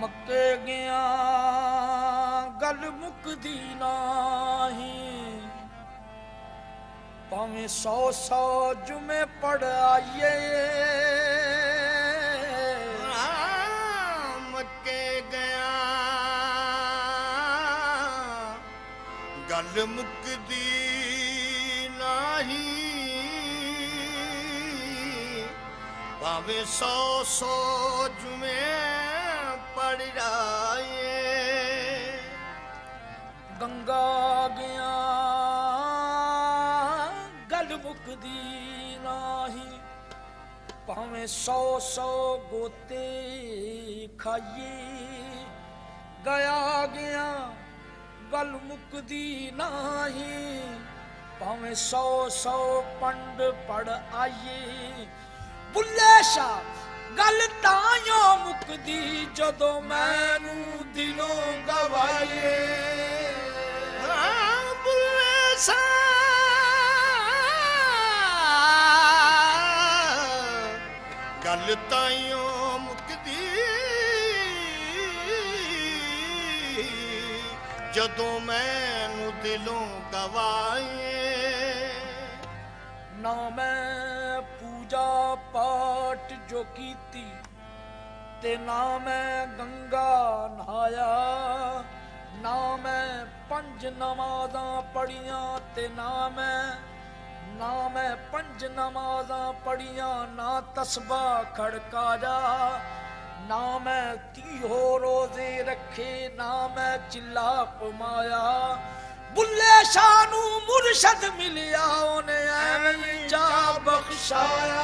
ਮੱਕੇ ਗਿਆ ਗੱਲ ਮੁੱਕਦੀ ਨਹੀਂ, ਭਾਵੇਂ 100 ਜੁਮੇ ਪੜ ਆਈਏ। ਮੱਕੇ ਗਿਆ ਗੱਲ ਮੁੱਕਦੀ ਨਹੀਂ, ਭਾਵੇਂ 100 ਜੁਮੇ ਪੜ ਆਈਏ। ਗੰਗਾ ਗਿਆ ਗੱਲ ਮੁੱਕਦੀ ਨਹੀਂ, ਭਾਵੇਂ 100 ਗੋਤੇ ਖਾਈਏ। ਗਿਆ ਗਿਆ ਗੱਲ ਮੁੱਕਦੀ ਨਹੀਂ, ਭਾਵੇਂ 100 ਪੰਡ ਪੜ ਆਈਏ। ਬੁੱਲੇ ਸ਼ਾਹ ਗੱਲ ਤਾਂਯੋ ਮੁੱਕਦੀ ਜਦੋਂ ਮੈਨੂੰ ਦਿਲੋਂ ਗਵਾਈਏ। ਬੁੱਲੇ ਸ਼ਾਹ ਗੱਲ ਤਾਂਯੋ ਮੁੱਕਦੀ ਜਦੋਂ ਮੈਨੂੰ ਦਿਲੋਂ ਗਵਾਈਏ। ਨਾ ਮੈਂ ਪੂਜਾ ਪਾਠ ਜੋ ਕੀਤੀ ਤੇ ਨਾ ਮੈਂ ਗੰਗਾ ਨਹਾਇਆ, ਨਾ ਮੈਂ 5 ਨਮਾਜ਼ਾਂ ਪੜੀਆਂ ਤੇ ਨਾ ਮੈਂ 5 ਨਮਾਜ਼ਾਂ ਪੜੀਆਂ, ਨਾ ਤਸਬਾ ਖੜਕਾਇਆ, ਨਾ ਮੈਂ 30 ਰੋਜ਼ੇ ਰੱਖੇ, ਨਾ ਮੈਂ ਚਿੱਲਾ ਪਮਾਇਆ। ਬੁੱਲੇ ਸ਼ਾਹ ਨੂੰ ਮੁਰਸ਼ਦ ਮਿਲਿਆ, ਉਹਨੇ ਐਵੇਂ ਜਾ ਬਖਸ਼ਾਇਆ।